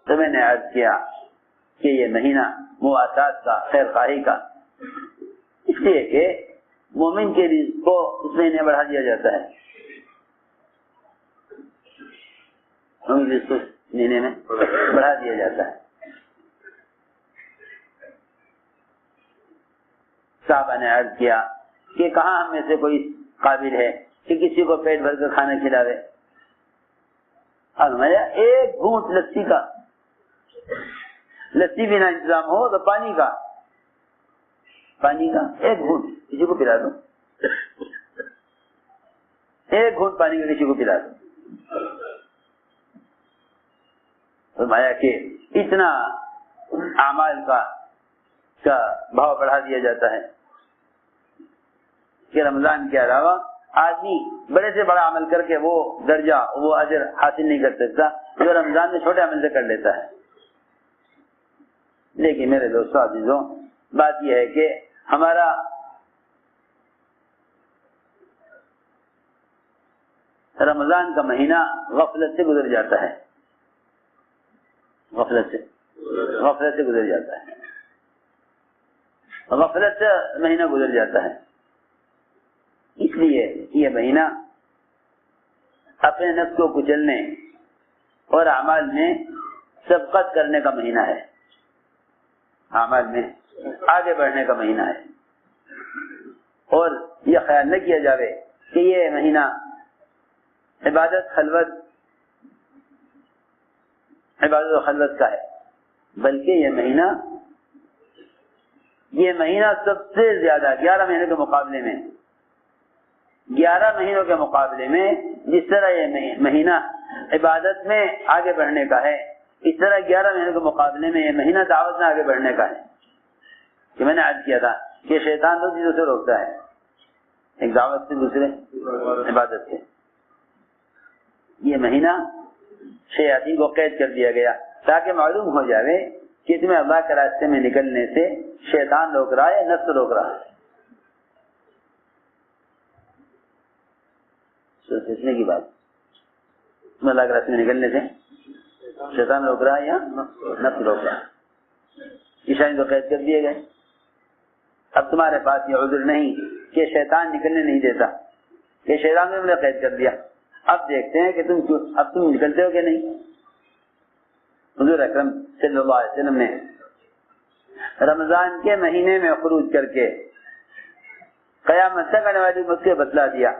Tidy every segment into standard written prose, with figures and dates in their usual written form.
تو میں نے عرض کیا کہ یہ مہینہ مواسات کا، خیر خواہی کا، اس لیے کہ مومن کے رزق کو اس مہینے بڑھا دیا جاتا ہے، مومن رزق کو اس مہینے میں بڑھا دیا جاتا ہے۔ صحابہ نے عرض کیا کہ کہاں ہم میں سے کوئی قابل ہے کہ کسی کو پیٹ بھر کر کھانا کھلاوے؟ اور ایک گھونٹ لسی کا، لسی بھی نہ انتظام ہو تو پانی کا ایک گھونٹ کسی کو پلا دو، ایک گھونٹ پانی کا کسی کو پلا دو۔ فرمایا کہ اتنا اعمال کا بھاؤ بڑھا دیا جاتا ہے کہ رمضان کے علاوہ آدمی بڑے سے بڑا عمل کر کے وہ درجہ، وہ اجر حاصل نہیں کر سکتا جو رمضان میں چھوٹے عمل سے کر لیتا ہے۔ لیکن میرے دوستوں عزیزوں، بات یہ ہے کہ ہمارا رمضان کا مہینہ غفلت سے گزر جاتا ہے، غفلت سے گزر جاتا ہے، غفلت سے مہینہ گزر جاتا ہے۔ اس لیے یہ مہینہ اپنے نفس کو کچلنے اور اعمال میں سبقت کرنے کا مہینہ ہے، اعمال میں آگے بڑھنے کا مہینہ ہے۔ اور یہ خیال نہ کیا جاوے کہ یہ مہینہ عبادت و خلوت کا ہے، بلکہ یہ مہینہ سب سے زیادہ 11 مہینوں کے مقابلے میں، 11 مہینوں کے مقابلے میں جس طرح یہ مہینہ عبادت میں آگے بڑھنے کا ہے، اس طرح 11 مہینوں کے مقابلے میں یہ مہینہ دعوت میں آگے بڑھنے کا ہے۔ کہ میں نے عرض کیا تھا کہ شیطان دو چیزوں سے روکتا ہے، ایک دعوت سے، دوسرے عبادت سے۔ یہ مہینہ شیاطین کو قید کر دیا گیا تاکہ معلوم ہو جائے کہ تمہیں اللہ کے راستے میں نکلنے سے شیطان روک رہا ہے، نفس روک رہا ہے۔ سوچنے کی بات، تمہیں اللہ کے راستے میں نکلنے سے شیطان روک رہا ہے یا نفس روک رہا ہے؟ عیسائی تو قید کر دیے گئے۔ اب تمہارے پاس یہ عذر نہیں کہ شیطان نکلنے نہیں دیتا، کہ شیطان نے مجھے قید کر دیا۔ اب دیکھتے ہیں کہ تم نکلتے ہو کہ نہیں۔ حضور اکرم صلی اللہ علیہ وسلم نے رمضان کے مہینے میں خروج کر کے قیامت تک آنے والی امت کو بتلا دیا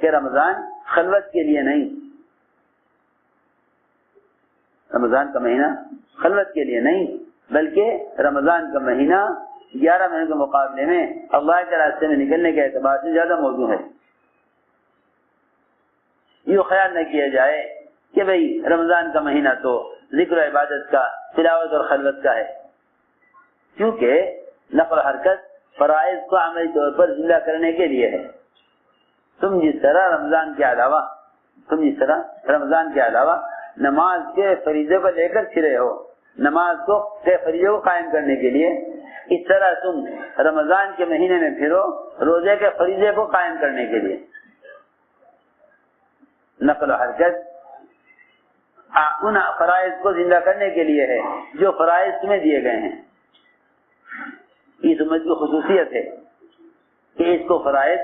کہ رمضان خلوت کے لیے نہیں، رمضان کا مہینہ خلوت کے لیے نہیں، بلکہ رمضان کا مہینہ 11 مہینوں کے مقابلے میں اللہ کے راستے میں نکلنے کے اعتبار سے زیادہ موزوں ہے۔ یہ خیال نہ کیا جائے کہ بھئی رمضان کا مہینہ تو ذکر و عبادت کا، تلاوت اور خلوت کا ہے، کیونکہ نقل و حرکت فرائض کو عملی طور پر زندہ کرنے کے لیے ہے۔ تم جس طرح رمضان کے علاوہ نماز کے فریضے کو لے کر پھرے ہو، نماز کے فریضے کو قائم کرنے کے لیے، اس طرح تم رمضان کے مہینے میں پھرو روزے کے فریضے کو قائم کرنے کے لیے۔ نقل و حرکت ان فرائض کو زندہ کرنے کے لیے ہے جو فرائض تمہیں دیے گئے ہیں۔ اس امت کی خصوصیت ہے کہ اس کو فرائض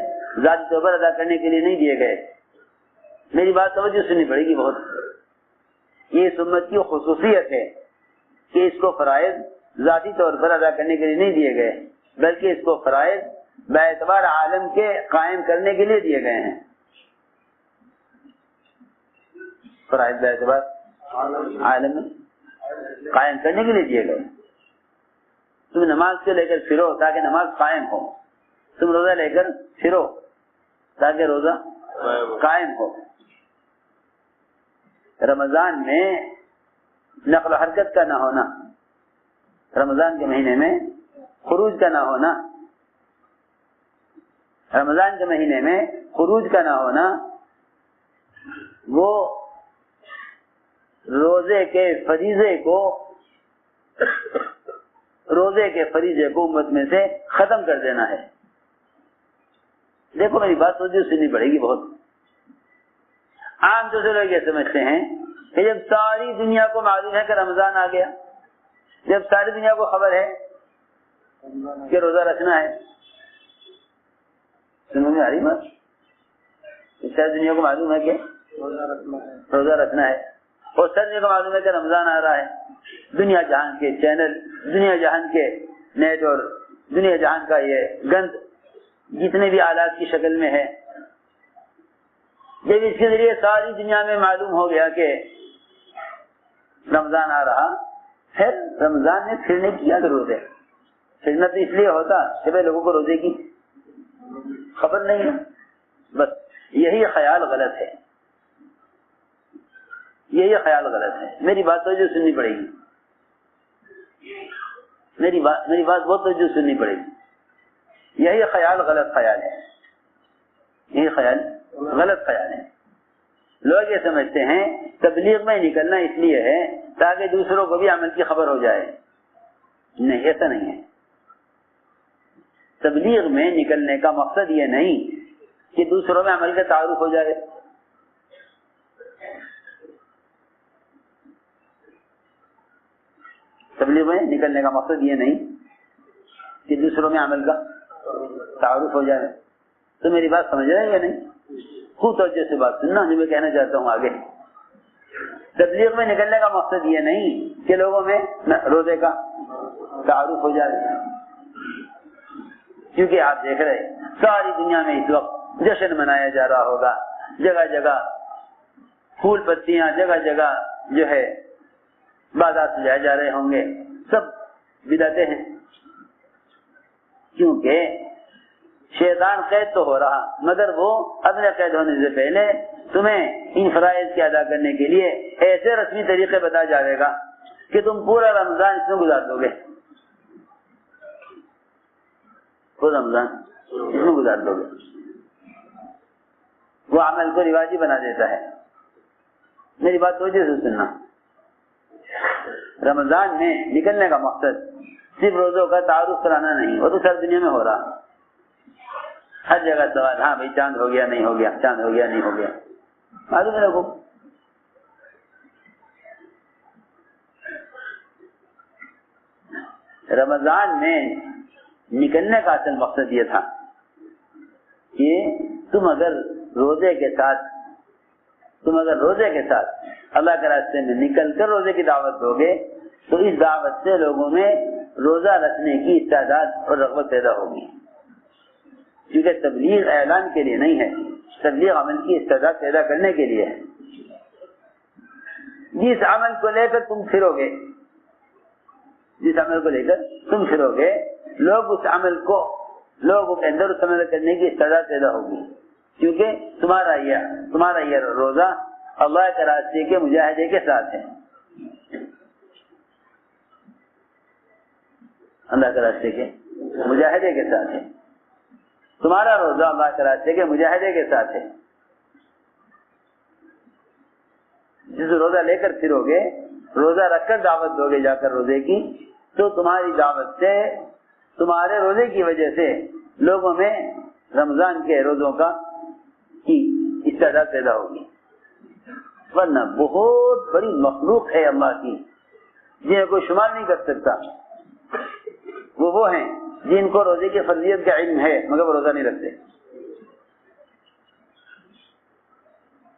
ذاتی طور پر ادا کرنے کے لیے نہیں دیے گئے۔ میری بات توجہ سننی پڑے گی بہت۔ یہ اس امت کی خصوصیت ہے کہ اس کو فرائض ذاتی طور پر ادا کرنے کے لیے نہیں دیے گئے، بلکہ اس کو فرائض باعتبار عالم کے قائم کرنے کے لیے دیے گئے ہیں۔ فرائض باعتبار عالم میں قائم کرنے کے لیے دیے گئے۔ تم نماز کو لے کر پھرو تاکہ نماز قائم ہو، تم روزہ لے کر پھرو تاکہ روزہ قائم ہو۔ رمضان میں نقل و حرکت کا نہ ہونا، رمضان کے مہینے میں خروج کا نہ ہونا، رمضان کے مہینے میں خروج کا نہ ہونا، وہ روزے کے فریضے کو امت میں سے ختم کر دینا ہے۔ دیکھو میری بات سوچو سننی پڑے گی بہت۔ عام طور سے لوگ یہ سمجھتے ہیں کہ جب ساری دنیا کو معلوم ہے کہ رمضان آ گیا، جب ساری دنیا کو خبر ہے کہ روزہ رکھنا ہے، سمجھ میں آ رہی بات؟ ساری دنیا کو معلوم ہے کہ روزہ رکھنا ہے، اور ساری دنیا کو معلوم ہے کہ رمضان آ رہا ہے، دنیا جہان کے چینل، دنیا جہان کے نیٹ اور دنیا جہان کا یہ گند جتنے بھی آلات کی شکل میں ہے، جب اس کے ذریعے ساری دنیا میں معلوم ہو گیا کہ رمضان آ رہا، پھر رمضان میں پھرنے کی کیا ضرورت ہے؟ پھرنا تو اس لیے ہوتا کہ بھائی لوگوں کو روزے کی خبر نہیں ہے، بس یہی خیال غلط ہے، یہی خیال غلط ہے۔ میری بات توجہ سننی پڑے گی، میری بات بہت توجہ سننی پڑے گی۔ یہی خیال غلط خیال ہے، یہی خیال غلط خیال ہے۔ لوگ یہ سمجھتے ہیں تبلیغ میں نکلنا اس لیے ہے تاکہ دوسروں کو بھی عمل کی خبر ہو جائے، نہیں، ایسا نہیں ہے۔ تبلیغ میں نکلنے کا مقصد یہ نہیں کہ دوسروں میں عمل کا تعارف ہو جائے، تبلیغ میں نکلنے کا مقصد یہ نہیں کہ دوسروں میں عمل کا تعارف ہو جائے۔ تو میری بات سمجھ رہے ہیں یا نہیں؟ خوب توجہ سے بات سننا جو میں کہنا چاہتا ہوں آگے۔ تبلیغ میں نکلنے کا مقصد یہ نہیں کہ لوگوں میں روزے کا تعارف ہو جائے، کیونکہ آپ دیکھ رہے ساری دنیا میں اس وقت جشن منایا جا رہا ہوگا، جگہ جگہ پھول پتیاں، جگہ جگہ جو ہے بازار سجائے جا رہے ہوں گے، سب بدعتیں ہیں، کیونکہ شیطان قید تو ہو رہا مگر وہ اپنے قید ہونے سے پہلے تمہیں ان فرائض کی ادا کرنے کے لیے ایسے رسمی طریقے بتا جائے گا کہ تم پورا رمضان اس میں گزار دو گے، پورا رمضان اس میں گزار دو گے۔ وہ عمل کو رواجی بنا دیتا ہے۔ میری بات توجہ سے سننا، رمضان میں نکلنے کا مقصد صرف روزوں کا تعارف کرانا نہیں، وہ تو ساری دنیا میں ہو رہا، ہر جگہ سوال، ہاں بھائی چاند ہو گیا نہیں ہو گیا، چاند ہو گیا نہیں ہو گیا، معلوم ہے لوگوں کو۔ رمضان میں نکلنے کا اصل مقصد یہ تھا کہ تم اگر روزے کے ساتھ اللہ کے راستے میں نکل کر روزے کی دعوت دو گے تو اس دعوت سے لوگوں میں روزہ رکھنے کی استعداد اور رغبت پیدا ہوگی، کیونکہ تبلیغ اعلان کے لیے نہیں ہے، تبلیغ عمل کی استعداد پیدا کرنے کے لیے ہے۔ جس عمل کو لے کر تم پھرو گے لوگ اس عمل کو، لوگوں کے اندر اس عمل کرنے کی استعداد پیدا ہوگی، کیونکہ تمہارا یہ روزہ اللہ کے راستے کے مجاہدے کے ساتھ ہے، اللہ کے راستے کے مجاہدے کے ساتھ ہے، تمہارا روزہ اللہ کے راستے کے مجاہدے کے ساتھ ہے۔ جس روزہ لے کر پھرو گے، روزہ رکھ کر دعوت دو گے جا کر روزے کی، تو تمہاری دعوت سے، تمہارے روزے کی وجہ سے لوگوں میں رمضان کے روزوں کی استعداد پیدا ہوگی۔ ورنہ بہت بڑی مخلوق ہے اللہ کی جنہیں کوئی شمار نہیں کر سکتا، وہ ہیں جن کو روزے کی فرضیت کا علم ہے مگر وہ روزہ نہیں رکھتے۔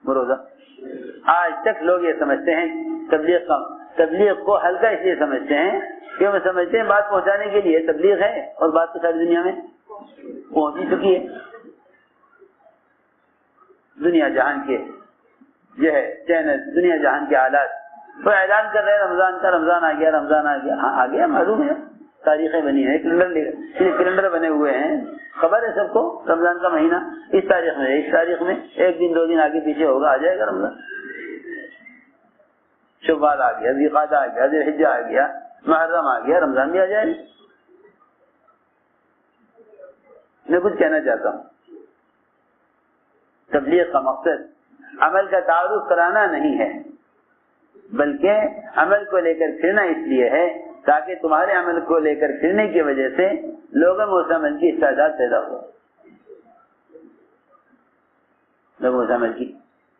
وہ روزہ آج تک لوگ یہ سمجھتے ہیں تبلیغ کو ہلکا اس لیے سمجھتے ہیں کہ وہ سمجھتے ہیں بات پہنچانے کے لیے تبلیغ ہے، اور بات تو ساری دنیا میں پہنچ ہی چکی ہے۔ دنیا جہان کے جو ہے چینل، دنیا جہان کے آلات وہ اعلان کر رہے ہیں رمضان آ گیا، ہاں آ گیا، معلوم ہے، تاریخیں بنی ہیں، کیلنڈر بنے ہوئے ہیں، خبر ہے سب کو رمضان کا مہینہ اس تاریخ میں ایک دن 2 دن آگے پیچھے ہوگا، آ جائے گا رمضان، شوال آ گیا، ذوالقعدہ آ گیا، ذوالحجہ آ گیا، محرم آ گیا، رمضان بھی آ جائے گا۔ میں کچھ کہنا چاہتا ہوں، تبلیغ کا مقصد عمل کا تعارف کرانا نہیں ہے، بلکہ عمل کو لے کر پھرنا اس لیے ہے تاکہ تمہارے عمل کو لے کر پھرنے کی وجہ سے لوگوں میں اس عمل کی استعداد پیدا ہو، لوگوں میں اس عمل کی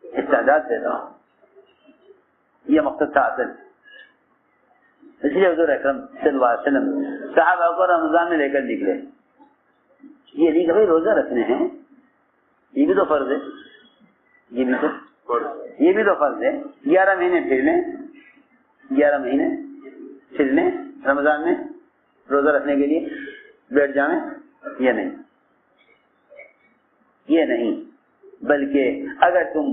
استعداد پیدا ہو۔ یہ مقصد تھا اصل. اس لیے حضور اکرم صلی اللہ علیہ وسلم صحابہ کو رمضان میں لے کر نکلے. یہ نہیں کہ بھائی روزہ رکھنے ہیں، یہ بھی تو فرض ہے، یہ بھی تو فرض ہے. 11 مہینے پھر لیں، 11 مہینے پھر لیں رمضان میں روزہ رکھنے کے لیے بیٹھ جائیں. یہ نہیں بلکہ اگر تم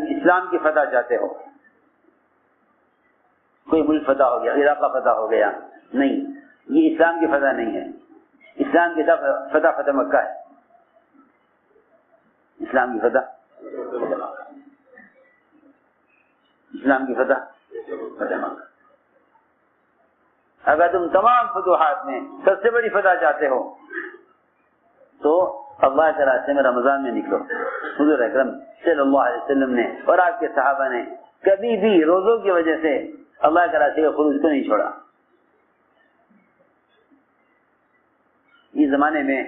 اسلام کی فتح چاہتے ہو، کوئی ملک فتح ہو گیا، علاقہ فتح ہو گیا، نہیں، یہ اسلام کی فتح نہیں ہے. اسلام کی فتح مکہ ہے. اسلام کی فتح مکہ. اگر تم تمام فتوحات میں سب سے بڑی فتح چاہتے ہو تو اللہ کے راستے میں رمضان میں نکلو. حضور اکرم صلی اللہ علیہ وسلم نے اور آپ کے صحابہ نے کبھی بھی روزوں کی وجہ سے اللہ کے راستے کے خروج کو نہیں چھوڑا. اس زمانے میں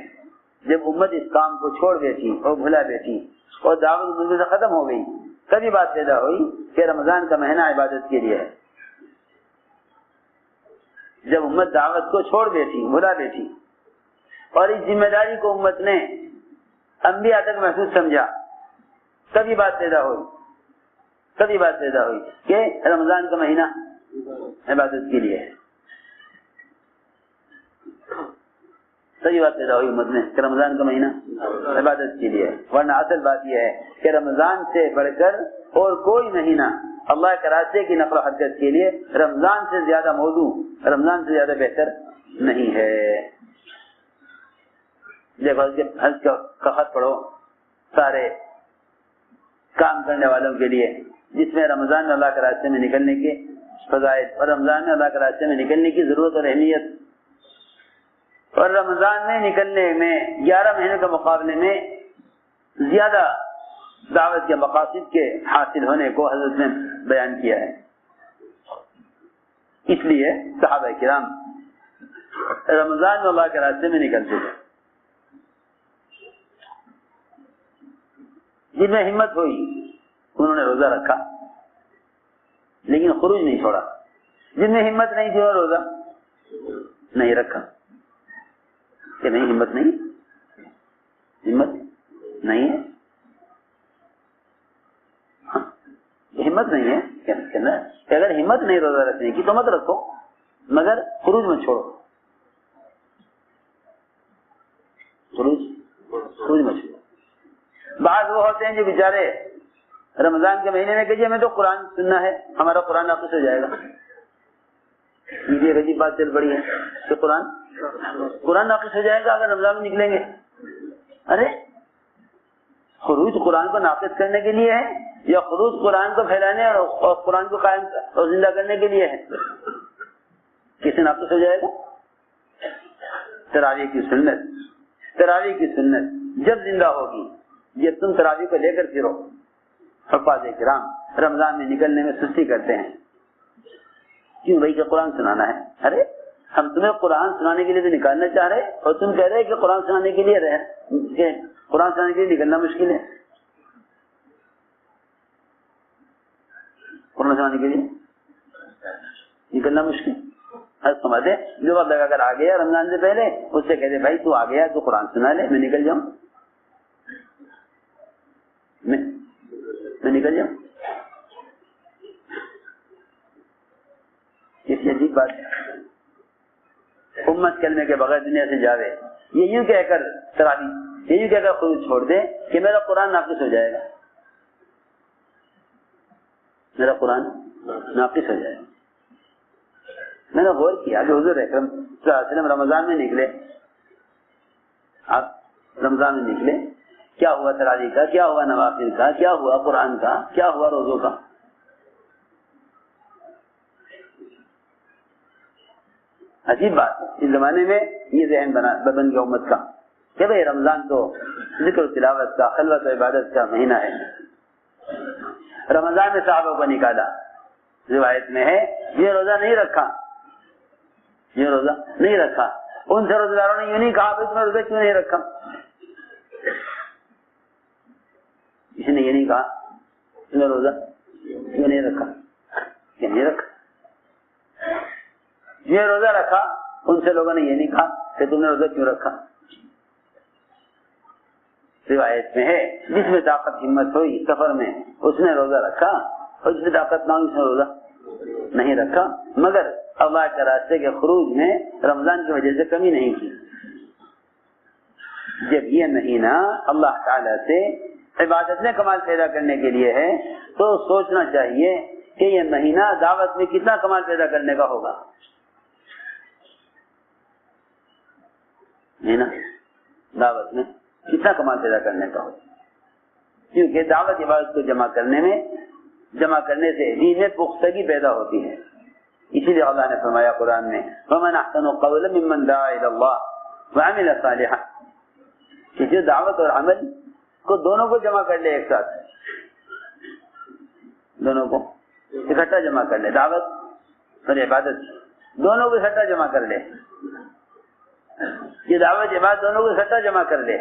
جب امت اس کام کو چھوڑ بیٹھی اور بھلا بیٹھی اور دعوت ملک سے ختم ہو گئی، تبھی بات پیدا ہوئی کہ رمضان کا مہینہ عبادت کے لیے ہے. جب امت دعوت کو چھوڑ بیٹھی، بھلا بیٹھی، اور اس ذمہ داری کو امت نے انبیاء تک محسوس سمجھا، تبھی بات پیدا ہوئی کہ رمضان کا مہینہ عبادت کے لیے ہے. تبھی بات پیدا ہوئی امت نے کہ رمضان کا مہینہ عبادت کے لیے ہے. ورنہ اصل بات یہ ہے کہ رمضان سے بڑھ کر اور کوئی مہینہ اللہ کے راستے کی نقل و حرکت کے لیے رمضان سے زیادہ موضوع، رمضان سے زیادہ بہتر نہیں ہے. دیکھو حج کا خط پڑھو سارے کام کرنے والوں کے لیے، جس میں رمضان میں اللہ کے راستے میں نکلنے کے فضائل اور رمضان میں اللہ کے راستے میں نکلنے کی ضرورت اور اہمیت، اور رمضان میں نکلنے میں 11 مہینے کے مقابلے میں زیادہ دعوت کے مقاصد کے حاصل ہونے کو حضرت نے بیان کیا ہے. اس لیے صحابہ کرام رمضان میں اللہ کے راستے میں نکلتے تھے. جن میں ہمت ہوئی انہوں نے روزہ رکھا لیکن خروج نہیں چھوڑا. جن میں ہمت نہیں تھی انہوں نے روزہ نہیں رکھا. کہ نہیں ہمت نہیں ہے، ہمت نہیں ہے کہ اگر ہمت نہیں روزہ رکھنے کی تو مت رکھو، مگر خروج مت چھوڑو. خروج مت چھوڑو. بعض وہ ہوتے ہیں جو بیچارے رمضان کے مہینے میں کہ ہمیں تو قرآن سننا ہے، ہمارا قرآن ناقص ہو جائے گا. یہ ایک عجیب بات چل پڑی ہے کہ قرآن ناقص ہو جائے گا اگر رمضان میں نکلیں گے. ارے خروج قرآن کو ناقص کرنے کے لیے ہے یا خروج قرآن کو پھیلانے اور قرآن کو قائم اور زندہ کرنے کے لیے ہے؟ کسے ناقص ہو جائے گا؟ تراویح کی سنت جب زندہ ہوگی، جب تم تراویح کو لے کر پھرو. حفاظ کرام رمضان میں نکلنے میں سستی کرتے ہیں. کیوں بھائی کہ قرآن سنانا ہے؟ ارے ہم تمہیں قرآن سنانے کے لیے تو نکالنا چاہ رہے اور تم کہہ رہے کہ قرآن سنانے کے لیے قرآن سنانے کے لیے نکلنا مشکل ہے. قرآن سنانے کے لیے نکلنا مشکل. سمجھتے جو وقت لگا کر آ گیا رمضان سے پہلے اس سے کہتے بھائی تو آ گیا تو قرآن سنا لے، میں نکل جاؤں. اس عجیب بات ہے. امت کلمے کے بغیر دنیا سے جاوے، یہ یوں کہہ کر تراویح، یہ یوں کہہ کر خروج چھوڑ دے کہ میرا قرآن ناقص ہو جائے گا، میرا قرآن ناقص ہو جائے گا. میں نے غور کیا کہ حضور اکرم صلی اللہ علیہ وسلم رمضان میں نکلے، آپ رمضان میں نکلے، کیا ہوا تراویح کا، کیا ہوا نوافل کا، کیا ہوا قرآن کا، کیا ہوا روزوں کا؟ عجیب بات ہے. اس زمانے میں یہ ذہن بن گیا امت کا کہ بھائی رمضان تو ذکر و تلاوت کا، خلوت و عبادت کا مہینہ ہے. رمضان میں صحابہ کو نکالا، روایت میں ہے یہ روزہ نہیں رکھا، ان سے روزہ داروں نے یوں نہیں کہا بھائی تمہیں روزہ کیوں نہیں رکھا. اس نے یہ نہیں کہا تمہیں روزہ کیوں نہیں رکھا؟ کیوں نہیں رکھا؟ یہ روزہ رکھا، ان سے لوگوں نے یہ نہیں کہا کہ تم نے روزہ کیوں رکھا. روایت میں ہے جس میں طاقت ہمت ہوئی سفر میں اس نے روزہ رکھا، اور جس میں طاقت نہ ہوئی اس نے روزہ نہیں رکھا، مگر اللہ کے راستے کے خروج میں رمضان کی وجہ سے کمی نہیں کی. جب یہ مہینہ اللہ تعالی سے عبادت میں کمال پیدا کرنے کے لیے ہے تو سوچنا چاہیے کہ یہ مہینہ دعوت میں کتنا کمال پیدا کرنے کا ہوگا. دعوت میں کتنا کمال پیدا کرنے کا ہوگا، کیونکہ دعوت عبادت کو جمع کرنے سے دین میں پختگی پیدا ہوتی ہے. اسی لیے اللہ نے فرمایا قرآن میں وَمَنْ أَحْسَنُ قَوْلًا مِّمَّنْ دَعَا إِلَى اللَّهِ وَعَمِلَ صَالِحًا، کہ جو دعوت اور عمل کو دونوں کو جمع کر لے، ایک ساتھ دونوں کو اکٹھا جمع کر لے، دعوت اور عبادت دونوں کو اکٹھا جمع کر لے. یہ دعوت عبادت دونوں کو اکٹھا جمع کر لے،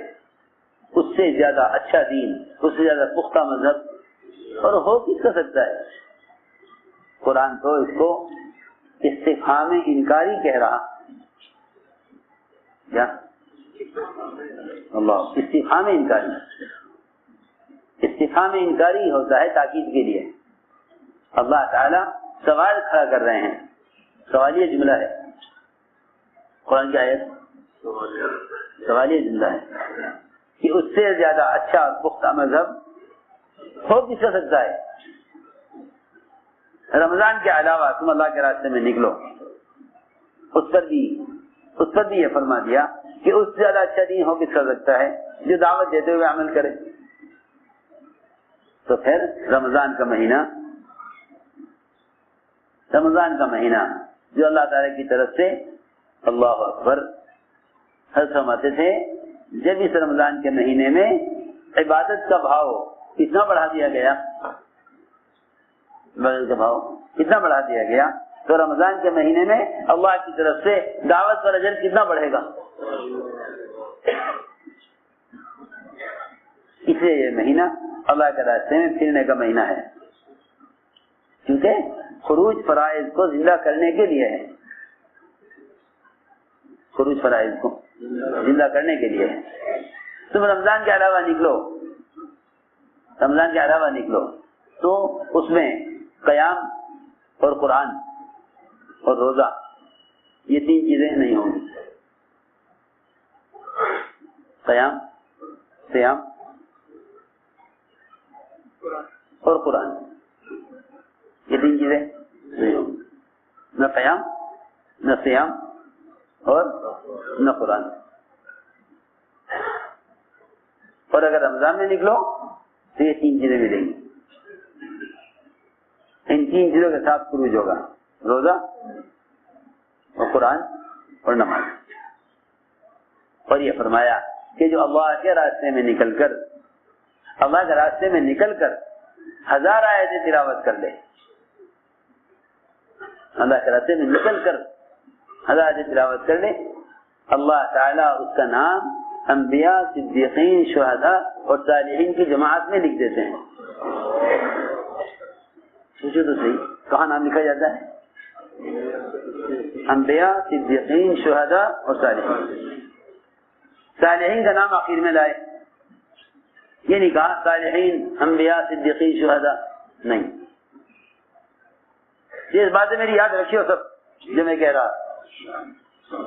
اس سے زیادہ اچھا دین، اس سے زیادہ پختہ مذہب اور ہو کس کا سکتا ہے. قرآن تو اس کو استفہام انکاری کہہ رہا. کیا اللہ استفہام انکاری ہوتا ہے تاکید کے لیے. اللہ تعالی سوال کھڑا کر رہے ہیں، سوالیہ جملہ ہے. قرآن کی آیت سوالیہ جملہ ہے کہ اس سے زیادہ اچھا پختہ مذہب ہو کس کا سکتا ہے. رمضان کے علاوہ تم اللہ کے راستے میں نکلو، اس پر بھی یہ فرما دیا کہ اس سے زیادہ اچھا دین ہو کس کر سکتا ہے جو دعوت دیتے ہوئے عمل کرے. تو پھر رمضان کا مہینہ جو اللہ تعالی کی طرف سے اللہ اکبر حضرت فرماتے تھے، جب اس رمضان کے مہینے میں عبادت کا بھاؤ اتنا بڑھا دیا گیا، اتنا بڑھا دیا گیا تو رمضان کے مہینے میں اللہ کی طرف سے دعوت پر اجر کتنا بڑھے گا. اس لیے یہ مہینہ اللہ کے راستے میں پھرنے کا مہینہ ہے، کیونکہ خروج فرائض کو زندہ کرنے کے لیے ہے. خروج فرائض کو زندہ کرنے کے لیے ہے. تم رمضان کے علاوہ نکلو تو اس میں قیام اور قرآن اور روزہ یہ تین چیزیں نہیں ہوں گی. قیام، سیام اور قرآن یہ تین چیزیں نہیں ہوں گی. نہ قیام، نہ سیام اور نہ قرآن. اور اگر رمضان میں نکلو تو یہ تین چیزیں ملیں گی. ان تین چیزوں کے ساتھ خروج ہوگا، روزہ اور قرآن اور نماز. اور یہ فرمایا کہ جو اللہ کے راستے میں نکل کر 1000 آیتیں تلاوت کر لے، اللہ کے راستے میں نکل کر 1000 آیتیں تلاوت کر لے، اللہ تعالیٰ اس کا نام انبیاء، صدیقین، شہداء اور صالحین کی جماعت میں لکھ دیتے ہیں. سوچو تو صحیح، کہاں نام لکھا جاتا ہے؟ انبیاء، صدیقین، شہداء اور صالحین. صالحین کا نام آخر میں لائے، یہ نہیں کہا صالحین، انبیاء، صدیقین، شہداء، نہیں. یہ اس بات میری یاد رکھیے سب جو میں کہہ رہا.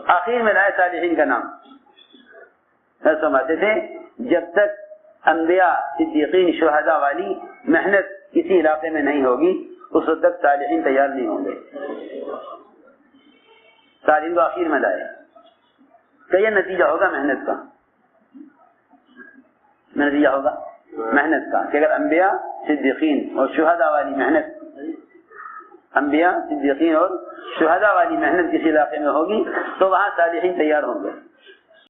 آخر میں لائے صالحین کا نام. سمجھتے تھے جب تک انبیاء، صدیقین، شہداء والی محنت کسی علاقے میں نہیں ہوگی اس وقت تک صالحین تیار نہیں ہوں گے. صالحین کو آخر میں لائے تو یہ نتیجہ ہوگا محنت کا، کہ اگر انبیاء، صدیقین اور شہداء والی محنت کسی علاقے میں ہوگی تو وہاں صالحین تیار ہوں گے.